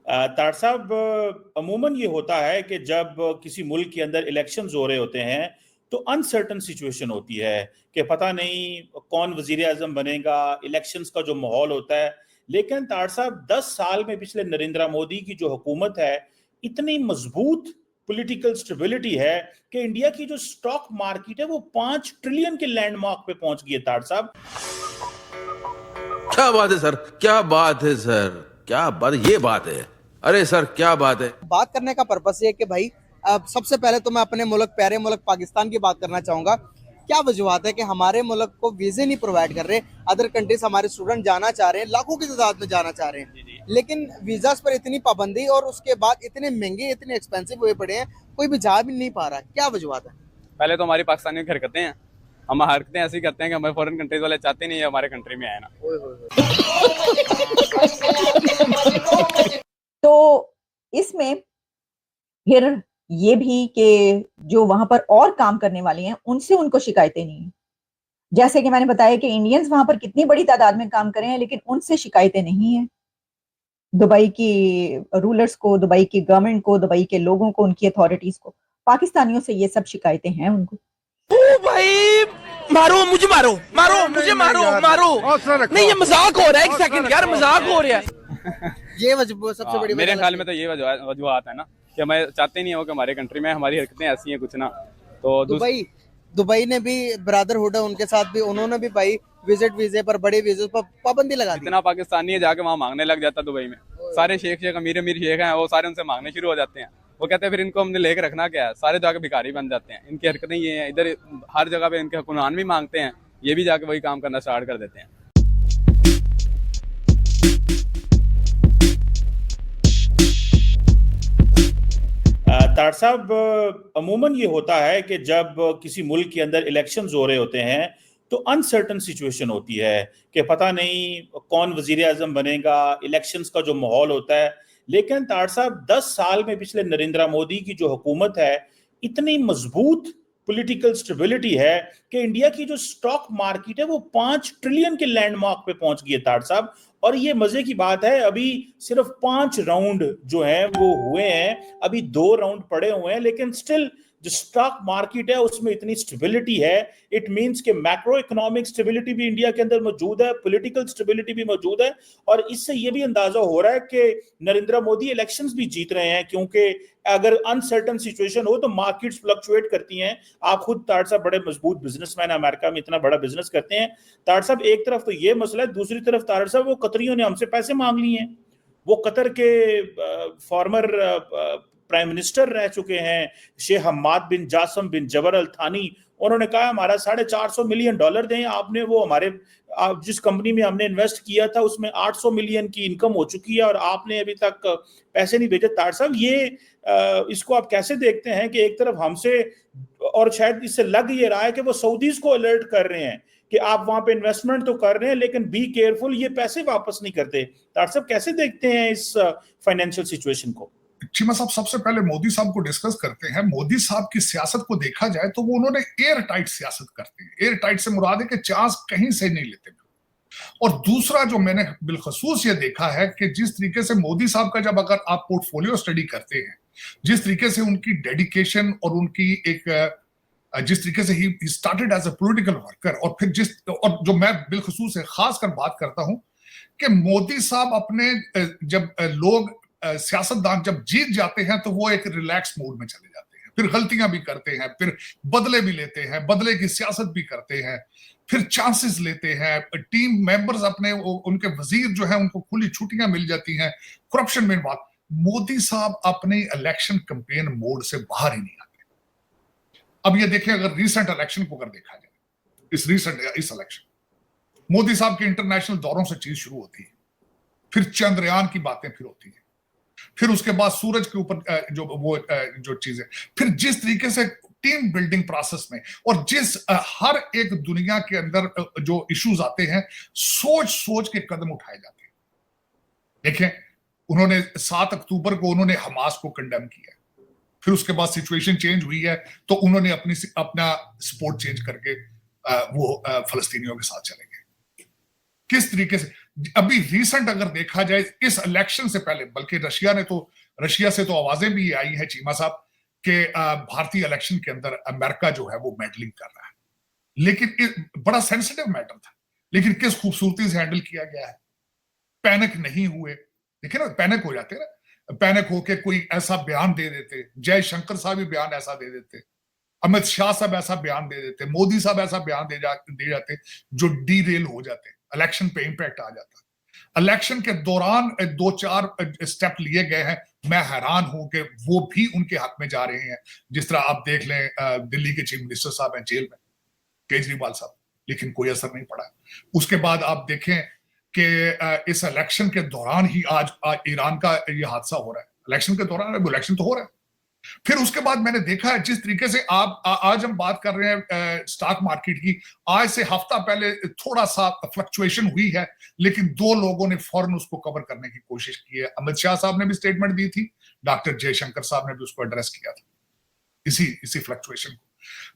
तार साहब, अमूमन ये होता है कि जब किसी मुल्क के अंदर इलेक्शंस हो रहे होते हैं तो अनसर्टन सिचुएशन होती है कि पता नहीं कौन वजीर आजम बनेगा, इलेक्शंस का जो माहौल होता है। लेकिन तार साहब, 10 साल में पिछले नरेंद्र मोदी की जो हुकूमत है, इतनी मजबूत पॉलिटिकल स्टेबिलिटी है कि इंडिया की जो स्टॉक मार्केट है वो 5 ट्रिलियन के लैंडमार्क पे पहुंच गई है। तार साहब, क्या बात है सर, क्या बात है सर, क्या बात है, ये बात है। अरे सर क्या बात है। बात करने का पर्पस ये है कि भाई सबसे पहले तो मैं अपने मुल्क, प्यारे मुल्क पाकिस्तान की बात करना चाहूंगा। क्या वजूहत है कि हमारे मुल्क को वीजे नहीं प्रोवाइड कर रहे? अदर कंट्रीज हमारे स्टूडेंट जाना चाह रहे हैं, लाखों की तादाद में जाना चाह रहे हैं, लेकिन वीजास पर इतनी पाबंदी और उसके बाद इतने महंगे, इतने एक्सपेंसिव हुए पड़े हैं, कोई भी जा भी नहीं पा रहा। क्या वजूहत है? पहले तो हमारी पाकिस्तानी हरकतें हैं, हम हरकतें ऐसी करते हैं कि हमारे फॉरेन कंट्रीज वाले चाहते नहीं है हमारे कंट्री में आए ना। तो इसमें फिर ये भी कि जो वहां पर और काम करने वाले हैं उनसे उनको शिकायतें नहीं है। जैसे कि मैंने बताया कि इंडियंस वहां पर कितनी बड़ी तादाद में काम कर रहे हैं, लेकिन उनसे शिकायतें नहीं है। दुबई की रूलर्स को, दुबई की गवर्नमेंट को, दुबई के लोगों को, उनकी अथॉरिटीज को, पाकिस्तानियों से ये सब शिकायतें हैं उनको। ओ भाई, मारो मुझे, मारो मारो मुझे, मारो मारो। नहीं, ये मजाक हो रहा है। एक सेकंड यार, मजाक हो रहा है। ये सबसे बड़ी मेरे ख्याल में तो ये वजूहत है ना कि हमें चाहते नहीं हो कि हमारे कंट्री में हमारी हरकतें ऐसी हैं कुछ ना। तो दुबई ने भी ब्रदरहुड है, उनके साथ भी उन्होंने भी भाई विजिट वीजे पर, बड़े वीजे पर पाबंदी लगा दी। इतना पाकिस्तानी है जाके वहाँ मांगने लग जाता दुबई में। सारे शेख अमीर शेख हैं, वो सारे उनसे मांगने शुरू हो जाते हैं। वो कहते हैं फिर इनको हमने लेकर रखना क्या है, सारे जाके भिखारी बन जाते हैं। इनकी हरकतें ये हैं, इधर हर जगह पे इनके हुक्मरान भी मांगते हैं, ये भी जाके वही काम करना स्टार्ट कर देते हैं। तार साहब, अमूमन ये होता है कि जब किसी मुल्क के अंदर इलेक्शंस हो रहे होते हैं तो अनसर्टन सिचुएशन होती है कि पता नहीं कौन वजीर आजम बनेगा, इलेक्शंस का जो माहौल होता है। लेकिन तार साहब, 10 साल में पिछले नरेंद्र मोदी की जो हुकूमत है, इतनी मजबूत पॉलिटिकल स्टेबिलिटी है कि इंडिया की जो स्टॉक मार्केट है वो 5 ट्रिलियन के लैंडमार्क पे पहुंच गई है। तार साहब, और ये मजे की बात है, अभी सिर्फ 5 राउंड जो हैं वो हुए हैं, अभी 2 राउंड पड़े हुए हैं, लेकिन स्टिल जो स्टॉक मार्केट है उसमें इतनी स्टेबिलिटी है। इट मींस कि मैक्रो इकोनॉमिक स्टेबिलिटी भी इंडिया के अंदर मौजूद है, पॉलिटिकल स्टेबिलिटी भी मौजूद है। और इससे ये भी अंदाजा हो रहा है कि नरेंद्र मोदी इलेक्शंस भी जीत रहे हैं, क्योंकि अगर अनसर्टन सिचुएशन हो तो मार्केट्स फ्लक्चुएट करती हैं। आप खुद तार साहब बड़े मजबूत बिजनेसमैन, अमेरिका में इतना बड़ा बिजनेस करते हैं। तार साहब, एक तरफ तो ये मसला है, दूसरी तरफ तार साहब वो कतरियों ने हमसे पैसे मांग लिए हैं। वो कतर के फॉर्मर प्राइम मिनिस्टर रह चुके हैं, शेख हम्माद बिन जासम बिन जबर अल थानी। उन्होंने कहा हमारा $450 मिलियन दें आपने। वो हमारे जिस कंपनी में हमने इन्वेस्ट किया था उसमें 800 मिलियन की इनकम हो चुकी है और आपने अभी तक पैसे नहीं भेजे। तार साहब, ये इसको आप कैसे देखते हैं कि एक तरफ हमसे, और शायद इससे लग ये रहा है कि वो सऊदीज को अलर्ट कर रहे हैं कि आप वहां पे इन्वेस्टमेंट तो कर रहे हैं लेकिन बी केयरफुल, ये पैसे वापस नहीं करते। तार साहब, कैसे देखते हैं इस फाइनेंशियल सिचुएशन को? चीमा साहब, सबसे पहले मोदी साहब को डिस्कस करते हैं। मोदी साहब की सियासत को देखा जाए तो वो उन्होंने एयर टाइट सियासत करते हैं। एयर टाइट से मुराद है कि चांस कहीं से नहीं लेते। और दूसरा जो मैंने बिलखसूस ये देखा है कि जिस तरीके से मोदी साहब का, जब अगर आप पोर्टफोलियो स्टडी करते हैं, जिस तरीके से उनकी डेडिकेशन और उनकी जिस तरीके से he started as a political worker, और फिर और जो मैं बिलखसूस से खास कर बात करता हूं कि मोदी साहब अपने, जब लोग सियासतदान जब जीत जाते हैं तो वो एक रिलैक्स मूड में चले जाते हैं, फिर गलतियां भी करते हैं, फिर बदले भी लेते हैं, बदले की सियासत भी करते हैं, फिर चांसेस लेते हैं। टीम मेंबर्स अपने, उनके वजीर जो है उनको खुली छुट्टियां मिल जाती हैं, करप्शन में बात। मोदी साहब अपने इलेक्शन कैंपेन मोड से बाहर ही नहीं आते। अब ये देखिए, अगर रिसेंट इलेक्शन को अगर देखा जाए, इस इलेक्शन, मोदी साहब के इंटरनेशनल दौरों से चीज शुरू होती है, फिर चंद्रयान की बातें फिर होती है, फिर उसके बाद सूरज के ऊपर जो चीजें, फिर जिस तरीके से टीम बिल्डिंग प्रोसेस में, और जिस हर एक दुनिया के अंदर जो इश्यूज आते हैं, सोच सोच के कदम उठाए जाते हैं। देखें, उन्होंने 7 अक्टूबर को उन्होंने हमास को कंडेम किया, फिर उसके बाद सिचुएशन चेंज हुई है तो उन्होंने अपना सपोर्ट चेंज करके वो फलस्तीनियों के साथ चले गए। किस तरीके से अभी रीसेंट अगर देखा जाए इस इलेक्शन से पहले, बल्कि रशिया से तो आवाजें भी आई है चीमा साहब कि भारतीय इलेक्शन के अंदर अमेरिका जो है वो मेडलिंग कर रहा है, लेकिन बड़ा सेंसिटिव मैटर था, लेकिन किस खूबसूरती से हैंडल किया गया है। पैनिक नहीं हुए, देखिए ना, पैनिक हो जाते ना, पैनिक होके कोई ऐसा बयान दे देते, जयशंकर साहब भी बयान ऐसा दे देते, अमित शाह साहब ऐसा बयान दे देते, मोदी साहब ऐसा बयान दे जाते जो डीरेल हो जाते, इलेक्शन पे इंपैक्ट आ जाता। इलेक्शन के दौरान 2-4 स्टेप लिए गए हैं, मैं हैरान हूं कि वो भी उनके हक में जा रहे हैं। जिस तरह आप देख लें दिल्ली के चीफ मिनिस्टर साहब हैं जेल में, केजरीवाल साहब, लेकिन कोई असर नहीं पड़ा। उसके बाद आप देखें कि इस इलेक्शन के दौरान ही आज ईरान का ये हादसा हो रहा है, इलेक्शन के दौरान, इलेक्शन तो हो रहा है। फिर उसके बाद मैंने देखा है जिस तरीके से आज हम बात कर रहे हैं स्टॉक मार्केट की, आज से हफ्ता पहले थोड़ा सा फ्लक्चुएशन हुई है, लेकिन 2 लोगों ने फौरन उसको कवर करने की कोशिश की है। अमित शाह साहब ने भी स्टेटमेंट दी थी, डॉक्टर जयशंकर साहब ने भी उसको एड्रेस किया था, इसी फ्लक्चुएशन को।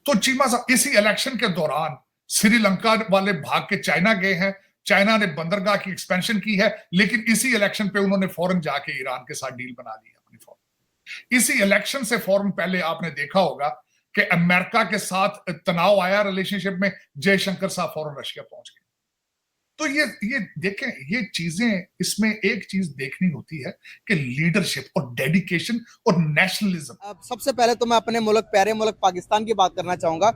तो चीमा साहब इसी इलेक्शन के दौरान श्रीलंका वाले भाग के चाइना गए हैं, चाइना ने बंदरगाह की एक्सपेंशन की है, लेकिन इसी इलेक्शन पे उन्होंने फौरन जाके ईरान के साथ डील बना ली है अपनी फौरन। इसी इलेक्शन से फौरन पहले आपने देखा होगा कि अमेरिका के साथ तनाव आया रिलेशनशिप में, जयशंकर साहब फौरन रशिया पहुंच गए। तो ये देखें, ये चीजें, इसमें एक चीज देखनी होती है कि लीडरशिप और डेडिकेशन और नेशनलिज्म। अब सबसे पहले तो मैं अपने मुल्क, प्यारे मुल्क पाकिस्तान की बात करना चाहूंगा।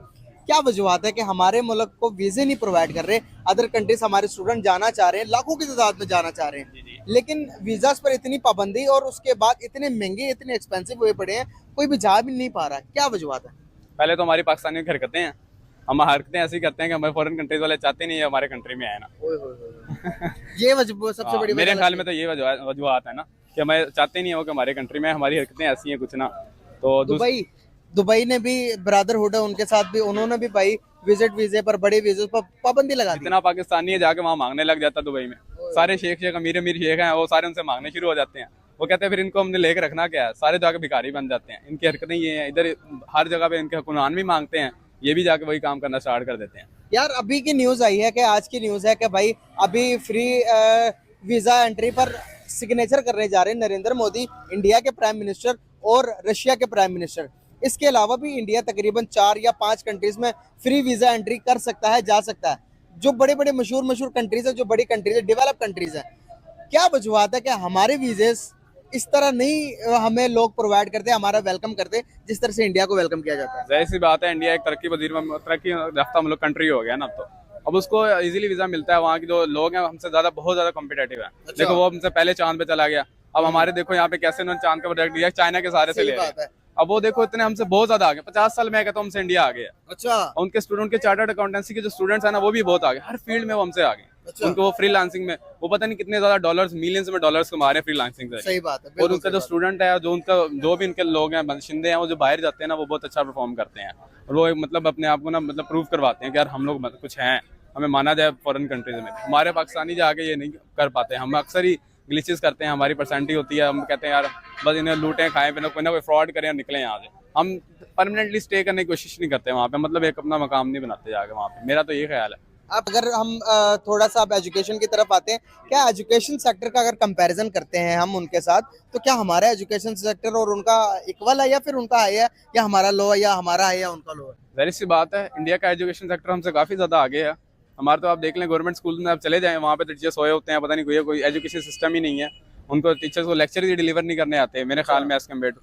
क्या वजूहत है कि हमारे मुल्क को वीजे नहीं प्रोवाइड कर रहे? अदर कंट्रीज हमारे स्टूडेंट जाना चाह रहे हैं, लाखों की तादाद में जाना चाह रहे हैं, लेकिन वीजास पर इतनी पाबंदी और उसके बाद इतने महंगे, इतने एक्सपेंसिव हुए पड़े हैं, कोई भी जा भी नहीं पा रहा। क्या वजूहत है? पहले तो हमारी पाकिस्तानी हरकतें हैं, हम हरकतें ऐसी करते हैं कि हमारे फॉरेन कंट्रीज वाले चाहते नहीं है हमारे कंट्री में आए ना। ये सबसे बड़ी मेरे ख्याल में तो ये वजूहत है ना कि हमें चाहते नहीं हो कि हमारे कंट्री में, हमारी हरकतें ऐसी हैं कुछ ना। तो दुबई ने भी ब्रदरहुड है, उनके साथ भी उन्होंने भी भाई विजिट वीजे पर, बड़े वीजे पर पाबंदी लगा दी। इतना पाकिस्तानी है जाके वहाँ मांगने लग जाता दुबई में, सारे शेख अमीर शेख हैं, वो सारे उनसे मांगने शुरू हो जाते हैं। वो कहते हैं फिर इनको हमने लेकर रखना क्या है, सारे जाके भिखारी बन जाते हैं। इनकी हरकतें ये हैं, इधर हर जगह पे इनके हुक्मरान भी मांगते हैं, ये भी जाके वही काम करना स्टार्ट कर देते हैं। यार अभी की न्यूज आई है कि आज की न्यूज है कि भाई अभी फ्री वीजा एंट्री पर सिग्नेचर करने जा रहे हैं नरेंद्र मोदी, इंडिया के प्राइम मिनिस्टर और रशिया के प्राइम मिनिस्टर। इसके अलावा भी इंडिया तकरीबन 4 या 5 कंट्रीज में फ्री वीजा एंट्री कर सकता है, जा सकता है। जो बड़े बड़े मशहूर कंट्रीज है, जो बड़ी कंट्रीज है, डेवलप कंट्रीज है। क्या वजूहत है कि हमारे वीजे इस तरह नहीं हमें लोग प्रोवाइड करते, हमारा वेलकम करते जिस तरह से इंडिया को वेलकम किया जाता है? जाहिर सी बात है, इंडिया एक तरक्की याफ्ता मुल्क कंट्री हो गया ना तो अब उसको इजीली वीजा मिलता है। वहाँ के जो लोग हैं हमसे बहुत ज्यादा कॉम्पिटेटिव है। अच्छा। देखो वो हमसे पहले चांद पे चला गया, अब हमारे देखो यहाँ पे कैसे उन्होंने चांद का प्रोजेक्ट दिया, चाइना के सहारे से ले रहे हैं। अब वो देखो इतने हमसे बहुत ज्यादा आगे, 50 साल में कहता हूँ हमसे इंडिया आ गया। अच्छा। उनके स्टूडेंट के चार्टर्ड अकाउंटेंसी के जो स्टूडेंट्स हैं ना, वो भी बहुत आगे, हर फील्ड में वो हमसे आगे। अच्छा। उनको वो फ्रीलांसिंग में वो पता नहीं कितने ज्यादा डॉलर्स, मिलियंस में डॉलर्स कमा रहे हैं फ्रीलांसिंग से। सही बात है। और उनका जो स्टूडेंट है, जो भी उनके लोग हैं, बशिंदे हैं, वो जो बाहर जाते हैं ना, वो बहुत अच्छा परफॉर्म करते हैं और वो मतलब अपने आप को ना मतलब प्रूव करवाते हैं कि यार हम लोग कुछ हैं, हमें माना जाए फॉरेन कंट्रीज में। हमारे पाकिस्तानी जाके ये नहीं कर पाते, हम अक्सर ही ग्लिचेस करते हैं, हमारी परसेंटी होती है, हम कहते हैं यार बस इन्हें लूटें खाएं, फिर कोई ना कोई फ्रॉड करें और निकलें यहाँ से। हम परमानेंटली स्टे करने की कोशिश नहीं करते वहाँ पे, मतलब एक अपना मकाम नहीं बनाते जाके वहाँ पे। मेरा तो ये ख्याल है। अब अगर हम थोड़ा सा अब एजुकेशन की तरफ आते हैं, क्या एजुकेशन सेक्टर का अगर कंपैरिजन करते हैं हम उनके साथ, तो क्या हमारा एजुकेशन सेक्टर और उनका इक्वल है, या फिर उनका हाई है, या हमारा लो है, या हमारा हाई है उनका लो है? जाहिर सी बात है, इंडिया का एजुकेशन सेक्टर हमसे काफ़ी ज़्यादा आगे है। हमारे तो आप देख लें गवर्नमेंट स्कूल में आप चले जाएं, वहाँ पे टीचर्स सोए होते हैं, पता नहीं कोई एजुकेशन सिस्टम ही नहीं है, उनको टीचर्स को लेक्चर ही डिलीवर नहीं करने आते हैं मेरे ख्याल में एज कम्पेयर टू।